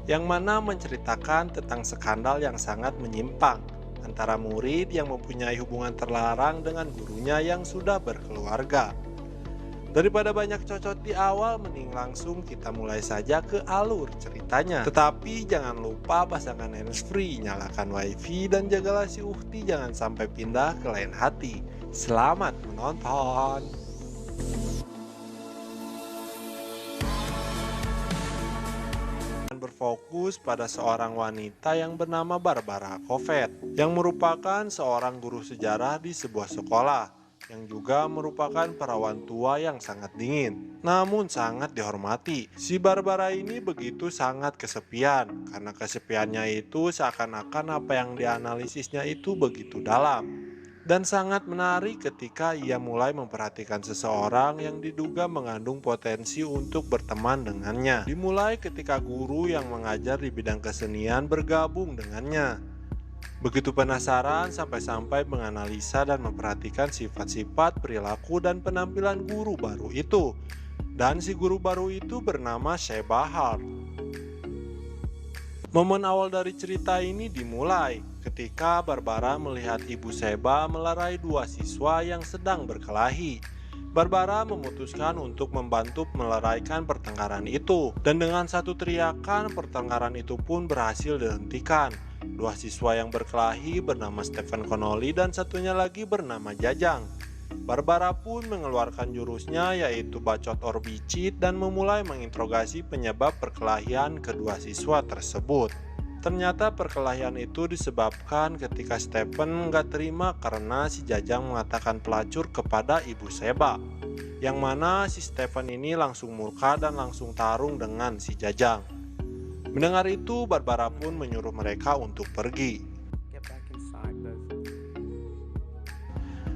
yang mana menceritakan tentang skandal yang sangat menyimpang antara murid yang mempunyai hubungan terlarang dengan gurunya yang sudah berkeluarga. Daripada banyak cocot di awal, mending langsung kita mulai saja ke alur ceritanya. Tetapi jangan lupa pasangkan handsfree, nyalakan wifi, dan jagalah si Uhti jangan sampai pindah ke lain hati. Selamat menonton! Berfokus pada seorang wanita yang bernama Barbara Kovet, yang merupakan seorang guru sejarah di sebuah sekolah, yang juga merupakan perawan tua yang sangat dingin, namun sangat dihormati. Si Barbara ini begitu sangat kesepian, karena kesepiannya itu seakan-akan apa yang dianalisisnya itu begitu dalam. Dan sangat menarik ketika ia mulai memperhatikan seseorang yang diduga mengandung potensi untuk berteman dengannya. Dimulai ketika guru yang mengajar di bidang kesenian bergabung dengannya. Begitu penasaran sampai-sampai menganalisa dan memperhatikan sifat-sifat, perilaku, dan penampilan guru baru itu. Dan si guru baru itu bernama Sheba Hart. Momen awal dari cerita ini dimulai ketika Barbara melihat Ibu Sheba melerai dua siswa yang sedang berkelahi. Barbara memutuskan untuk membantu meleraikan pertengkaran itu, dan dengan satu teriakan pertengkaran itu pun berhasil dihentikan. Dua siswa yang berkelahi bernama Stephen Connolly dan satunya lagi bernama Jajang. Barbara pun mengeluarkan jurusnya yaitu bacot or bicit dan memulai menginterogasi penyebab perkelahian kedua siswa tersebut. Ternyata perkelahian itu disebabkan ketika Stephen nggak terima karena si Jajang mengatakan pelacur kepada Ibu Sheba, yang mana si Stephen ini langsung murka dan langsung tarung dengan si Jajang. Mendengar itu, Barbara pun menyuruh mereka untuk pergi.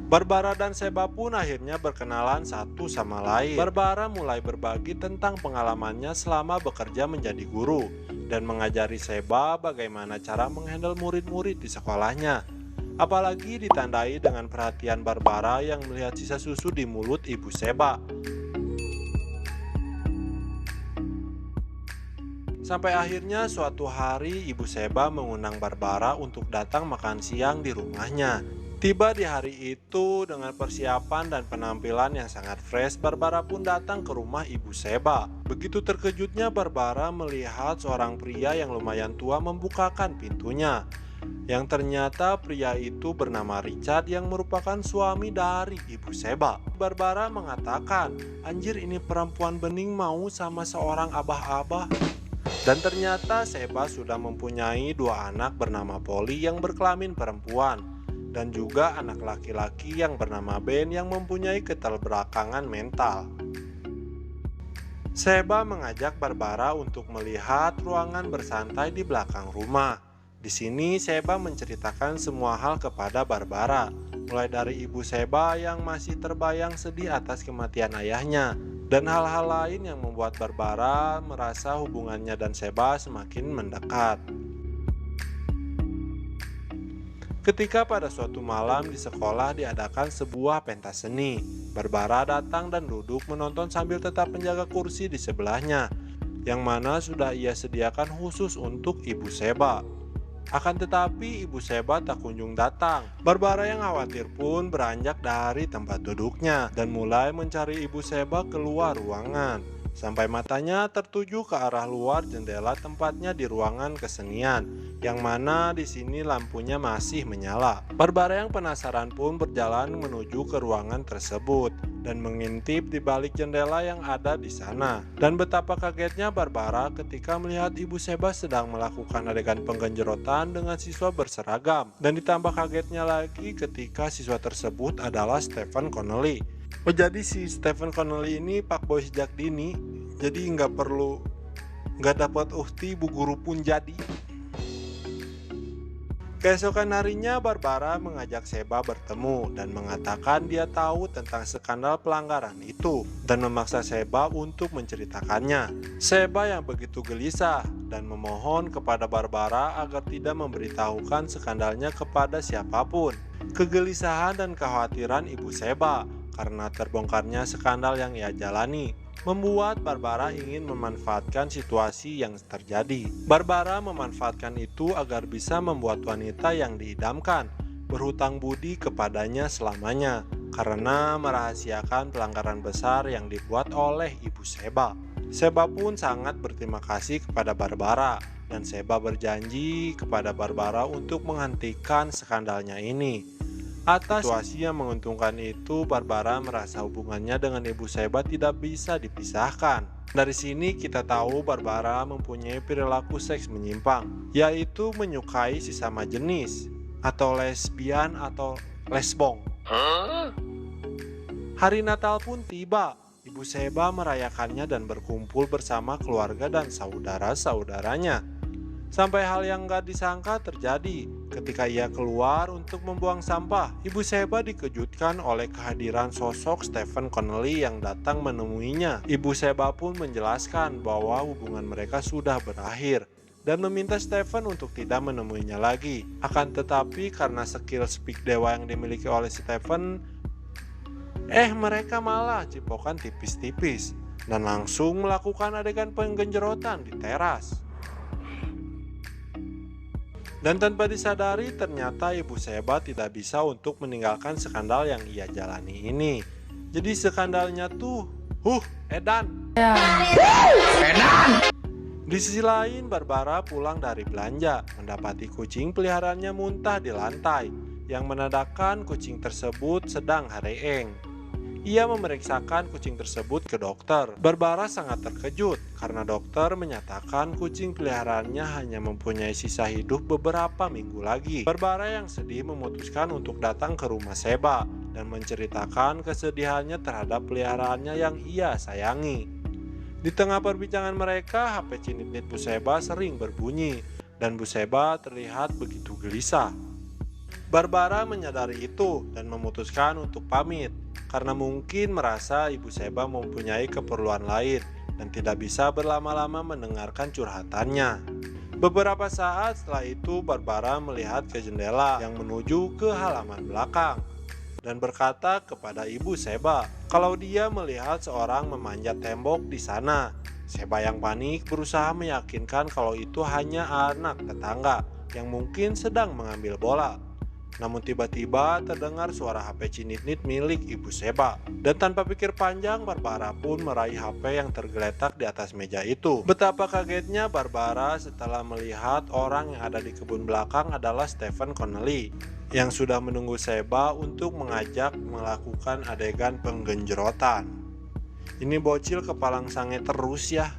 Barbara dan Sheba pun akhirnya berkenalan satu sama lain. Barbara mulai berbagi tentang pengalamannya selama bekerja menjadi guru dan mengajari Sheba bagaimana cara menghandle murid-murid di sekolahnya. Apalagi ditandai dengan perhatian Barbara yang melihat sisa susu di mulut Ibu Sheba. Sampai akhirnya suatu hari Ibu Sheba mengundang Barbara untuk datang makan siang di rumahnya. Tiba di hari itu dengan persiapan dan penampilan yang sangat fresh, Barbara pun datang ke rumah Ibu Sheba. Begitu terkejutnya Barbara melihat seorang pria yang lumayan tua membukakan pintunya. Yang ternyata pria itu bernama Richard yang merupakan suami dari Ibu Sheba. Barbara mengatakan, "Anjir, ini perempuan bening mau sama seorang abah-abah." Dan ternyata Sheba sudah mempunyai dua anak bernama Polly yang berkelamin perempuan, dan juga anak laki-laki yang bernama Ben yang mempunyai keterbelakangan mental. Sheba mengajak Barbara untuk melihat ruangan bersantai di belakang rumah. Di sini Sheba menceritakan semua hal kepada Barbara, mulai dari Ibu Sheba yang masih terbayang sedih atas kematian ayahnya, dan hal-hal lain yang membuat Barbara merasa hubungannya dan Sheba semakin mendekat. Ketika pada suatu malam di sekolah diadakan sebuah pentas seni, Barbara datang dan duduk menonton sambil tetap menjaga kursi di sebelahnya, yang mana sudah ia sediakan khusus untuk Ibu Sheba. Akan tetapi Ibu Sheba tak kunjung datang. Barbara yang khawatir pun beranjak dari tempat duduknya dan mulai mencari Ibu Sheba keluar ruangan. Sampai matanya tertuju ke arah luar jendela tempatnya di ruangan kesenian, yang mana di sini lampunya masih menyala. Barbara yang penasaran pun berjalan menuju ke ruangan tersebut dan mengintip di balik jendela yang ada di sana. Dan betapa kagetnya Barbara ketika melihat Ibu Sheba sedang melakukan adegan penggenjerotan dengan siswa berseragam. Dan ditambah kagetnya lagi ketika siswa tersebut adalah Stephen Connolly. Oh, jadi si Stephen Connolly ini fuckboy sejak dini, jadi nggak dapat uhti, bu guru pun jadi. Keesokan harinya Barbara mengajak Sheba bertemu dan mengatakan dia tahu tentang skandal pelanggaran itu dan memaksa Sheba untuk menceritakannya. Sheba yang begitu gelisah dan memohon kepada Barbara agar tidak memberitahukan skandalnya kepada siapapun. Kegelisahan dan kekhawatiran Ibu Sheba karena terbongkarnya skandal yang ia jalani membuat Barbara ingin memanfaatkan situasi yang terjadi. Barbara memanfaatkan itu agar bisa membuat wanita yang diidamkan berhutang budi kepadanya selamanya karena merahasiakan pelanggaran besar yang dibuat oleh Ibu Sheba. Sheba pun sangat berterima kasih kepada Barbara dan Sheba berjanji kepada Barbara untuk menghentikan skandalnya ini. Atas situasi yang menguntungkan itu, Barbara merasa hubungannya dengan Ibu Sheba tidak bisa dipisahkan. Dari sini kita tahu Barbara mempunyai perilaku seks menyimpang, yaitu menyukai sesama jenis, atau lesbian atau lesbong. Hari Natal pun tiba. Ibu Sheba merayakannya dan berkumpul bersama keluarga dan saudara-saudaranya. Sampai hal yang gak disangka terjadi. Ketika ia keluar untuk membuang sampah, Ibu Sheba dikejutkan oleh kehadiran sosok Stephen Connelly yang datang menemuinya. Ibu Sheba pun menjelaskan bahwa hubungan mereka sudah berakhir dan meminta Stephen untuk tidak menemuinya lagi. Akan tetapi karena skill speak dewa yang dimiliki oleh Stephen, mereka malah cipokan tipis-tipis dan langsung melakukan adegan penggenjerotan di teras. Dan tanpa disadari ternyata Ibu Sheba tidak bisa untuk meninggalkan skandal yang ia jalani ini. Jadi skandalnya tuh, edan. Di sisi lain Barbara pulang dari belanja, mendapati kucing peliharaannya muntah di lantai, yang menandakan kucing tersebut sedang hareeng. Ia memeriksakan kucing tersebut ke dokter. Barbara sangat terkejut karena dokter menyatakan kucing peliharaannya hanya mempunyai sisa hidup beberapa minggu lagi. Barbara yang sedih memutuskan untuk datang ke rumah Sheba dan menceritakan kesedihannya terhadap peliharaannya yang ia sayangi. Di tengah perbincangan mereka, HP cinit-nit Bu Sheba sering berbunyi dan Bu Sheba terlihat begitu gelisah. Barbara menyadari itu dan memutuskan untuk pamit karena mungkin merasa Ibu Sheba mempunyai keperluan lain dan tidak bisa berlama-lama mendengarkan curhatannya. Beberapa saat setelah itu Barbara melihat ke jendela yang menuju ke halaman belakang dan berkata kepada Ibu Sheba kalau dia melihat seorang memanjat tembok di sana. Sheba yang panik berusaha meyakinkan kalau itu hanya anak tetangga yang mungkin sedang mengambil bola. Namun tiba-tiba terdengar suara HP cinit-nit milik Ibu Sheba. Dan tanpa pikir panjang, Barbara pun meraih HP yang tergeletak di atas meja itu. Betapa kagetnya Barbara setelah melihat orang yang ada di kebun belakang adalah Stephen Connelly, yang sudah menunggu Sheba untuk mengajak melakukan adegan penggenjerotan. Ini bocil kepalang sange terus ya.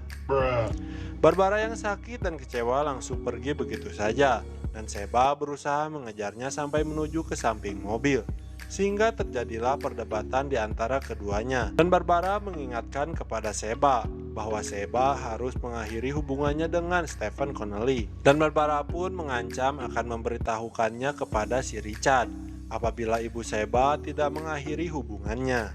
Barbara yang sakit dan kecewa langsung pergi begitu saja. Dan Sheba berusaha mengejarnya sampai menuju ke samping mobil, sehingga terjadilah perdebatan di antara keduanya. Dan Barbara mengingatkan kepada Sheba bahwa Sheba harus mengakhiri hubungannya dengan Stephen Connelly. Dan Barbara pun mengancam akan memberitahukannya kepada si Richard apabila Ibu Sheba tidak mengakhiri hubungannya.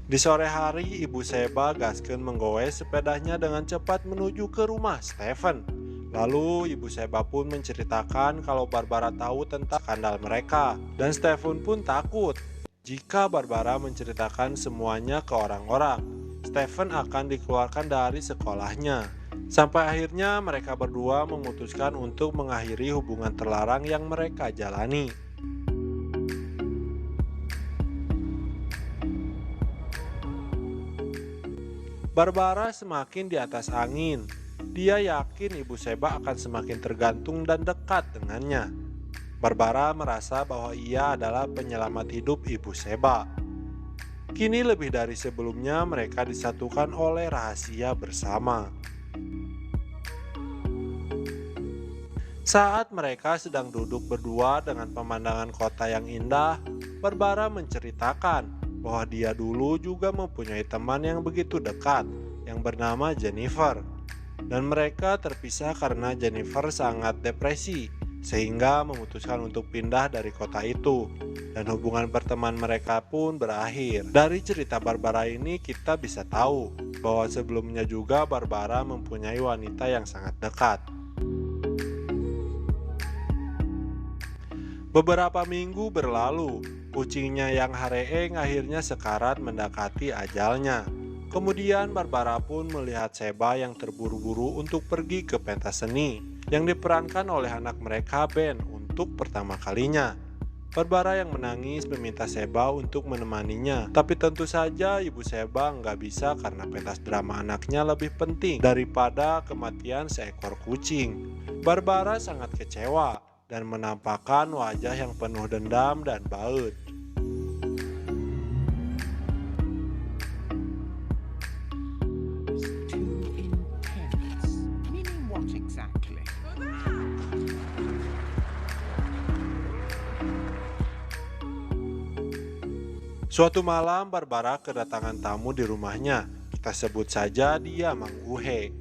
Di sore hari, Ibu Sheba gaskeun menggoes sepedanya dengan cepat menuju ke rumah Stephen. Lalu Ibu Sheba pun menceritakan kalau Barbara tahu tentang skandal mereka. Dan Stephen pun takut jika Barbara menceritakan semuanya ke orang-orang. Stephen akan dikeluarkan dari sekolahnya. Sampai akhirnya mereka berdua memutuskan untuk mengakhiri hubungan terlarang yang mereka jalani. Barbara semakin di atas angin. Dia yakin Ibu Sheba akan semakin tergantung dan dekat dengannya. Barbara merasa bahwa ia adalah penyelamat hidup Ibu Sheba. Kini lebih dari sebelumnya mereka disatukan oleh rahasia bersama. Saat mereka sedang duduk berdua dengan pemandangan kota yang indah, Barbara menceritakan bahwa dia dulu juga mempunyai teman yang begitu dekat yang bernama Jennifer. Dan mereka terpisah karena Jennifer sangat depresi sehingga memutuskan untuk pindah dari kota itu. Dan hubungan pertemanan mereka pun berakhir. Dari cerita Barbara ini kita bisa tahu bahwa sebelumnya juga Barbara mempunyai wanita yang sangat dekat. Beberapa minggu berlalu, kucingnya yang Hareeng akhirnya sekarat mendekati ajalnya. Kemudian Barbara pun melihat Sheba yang terburu-buru untuk pergi ke pentas seni yang diperankan oleh anak mereka Ben untuk pertama kalinya. Barbara yang menangis meminta Sheba untuk menemaninya, tapi tentu saja ibu Sheba nggak bisa karena pentas drama anaknya lebih penting daripada kematian seekor kucing. Barbara sangat kecewa dan menampakkan wajah yang penuh dendam dan baut. It's too intense. Meaning what exactly? Suatu malam Barbara kedatangan tamu di rumahnya. Kita sebut saja dia Mang Uhe.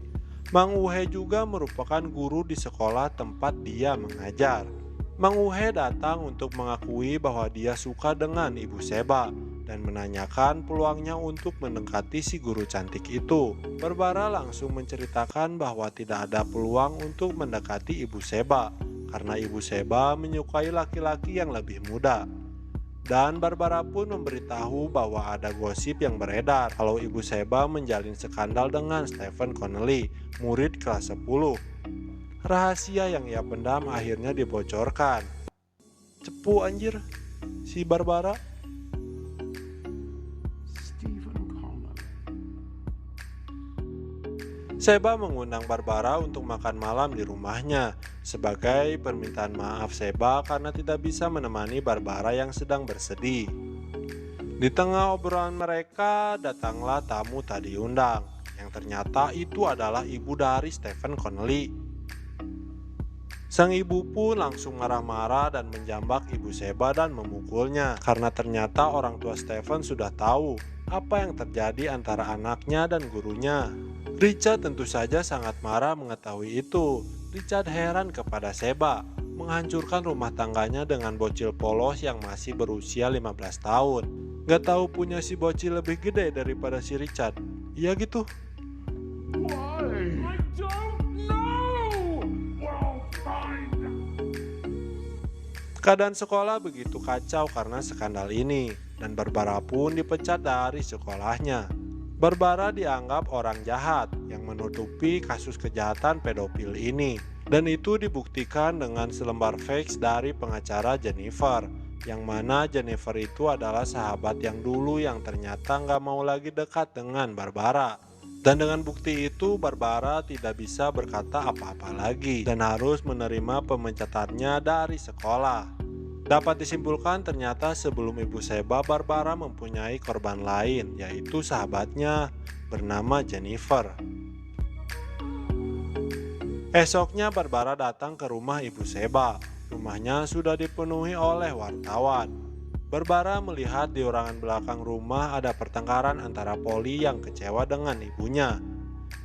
Mang Uhe juga merupakan guru di sekolah tempat dia mengajar. Mang Uhe datang untuk mengakui bahwa dia suka dengan Ibu Sheba dan menanyakan peluangnya untuk mendekati si guru cantik itu. Barbara langsung menceritakan bahwa tidak ada peluang untuk mendekati Ibu Sheba karena Ibu Sheba menyukai laki-laki yang lebih muda. Dan Barbara pun memberitahu bahwa ada gosip yang beredar kalau Ibu Sheba menjalin skandal dengan Stephen Connelly, murid kelas 10. Rahasia yang ia pendam akhirnya dibocorkan. Cepu anjir, si Barbara. Stephen Connelly. Sheba mengundang Barbara untuk makan malam di rumahnya sebagai permintaan maaf Sheba karena tidak bisa menemani Barbara yang sedang bersedih. Di tengah obrolan mereka datanglah tamu tak diundang, yang ternyata itu adalah ibu dari Stephen Connelly. Sang ibu pun langsung marah-marah dan menjambak ibu Sheba dan memukulnya karena ternyata orang tua Stephen sudah tahu apa yang terjadi antara anaknya dan gurunya. Richard tentu saja sangat marah mengetahui itu. Richard heran kepada Sheba, menghancurkan rumah tangganya dengan bocil polos yang masih berusia 15 tahun. Gak tahu punya si bocil lebih gede daripada si Richard. Iya gitu. Why? I don't know! Well, fine. Keadaan sekolah begitu kacau karena skandal ini, dan Barbara pun dipecat dari sekolahnya. Barbara dianggap orang jahat yang menutupi kasus kejahatan pedofil ini, dan itu dibuktikan dengan selembar fax dari pengacara Jennifer, yang mana Jennifer itu adalah sahabat yang dulu yang ternyata nggak mau lagi dekat dengan Barbara. Dan dengan bukti itu Barbara tidak bisa berkata apa-apa lagi dan harus menerima pemecatannya dari sekolah. Dapat disimpulkan ternyata sebelum Ibu Sheba, Barbara mempunyai korban lain, yaitu sahabatnya bernama Jennifer. Esoknya Barbara datang ke rumah Ibu Sheba. Rumahnya sudah dipenuhi oleh wartawan. Barbara melihat di ruangan belakang rumah ada pertengkaran antara Polly yang kecewa dengan ibunya.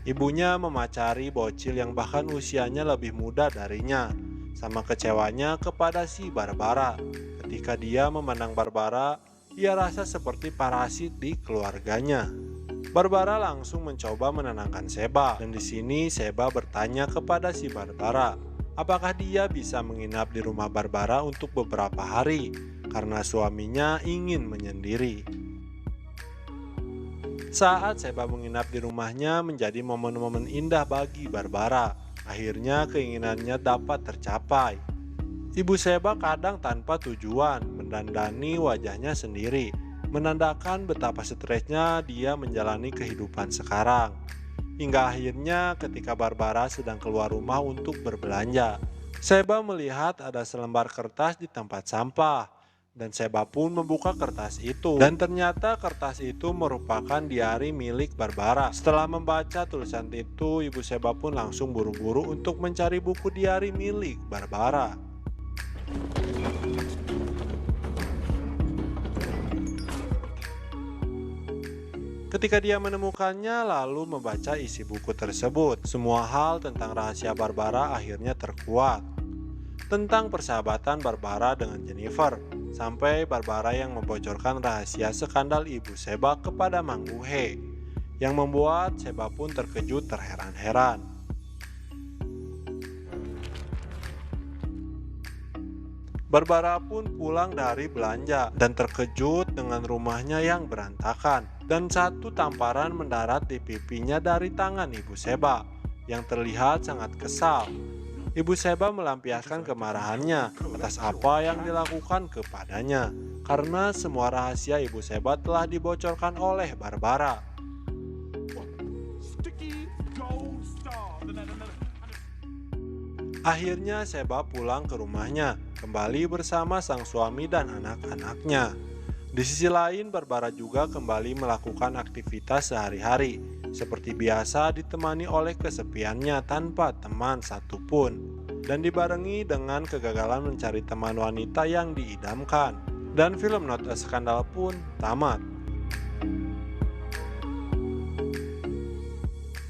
Ibunya memacari bocil yang bahkan usianya lebih muda darinya. Sama kecewanya kepada si Barbara. Ketika dia memandang Barbara, ia rasa seperti parasit di keluarganya. Barbara langsung mencoba menenangkan Sheba, dan di sini Sheba bertanya kepada si Barbara, apakah dia bisa menginap di rumah Barbara untuk beberapa hari karena suaminya ingin menyendiri. Saat Sheba menginap di rumahnya menjadi momen-momen indah bagi Barbara. Akhirnya keinginannya dapat tercapai. Ibu Sheba kadang tanpa tujuan mendandani wajahnya sendiri, menandakan betapa stresnya dia menjalani kehidupan sekarang. Hingga akhirnya ketika Barbara sedang keluar rumah untuk berbelanja, Sheba melihat ada selembar kertas di tempat sampah. Dan Sheba pun membuka kertas itu. Dan ternyata kertas itu merupakan diari milik Barbara. Setelah membaca tulisan itu, Ibu Sheba pun langsung buru-buru untuk mencari buku diari milik Barbara. Ketika dia menemukannya lalu membaca isi buku tersebut, semua hal tentang rahasia Barbara akhirnya terkuak. Tentang persahabatan Barbara dengan Jennifer, sampai Barbara yang membocorkan rahasia skandal Ibu Sheba kepada Mang Uhe, yang membuat Sheba pun terkejut terheran-heran. Barbara pun pulang dari belanja dan terkejut dengan rumahnya yang berantakan. Dan satu tamparan mendarat di pipinya dari tangan Ibu Sheba yang terlihat sangat kesal. Ibu Sheba melampiaskan kemarahannya atas apa yang dilakukan kepadanya karena semua rahasia Ibu Sheba telah dibocorkan oleh Barbara. Sticky gold star. Akhirnya Sheba pulang ke rumahnya, kembali bersama sang suami dan anak-anaknya. Di sisi lain, Barbara juga kembali melakukan aktivitas sehari-hari, seperti biasa ditemani oleh kesepiannya tanpa teman satupun, dan dibarengi dengan kegagalan mencari teman wanita yang diidamkan. Dan film Not a Scandal pun tamat.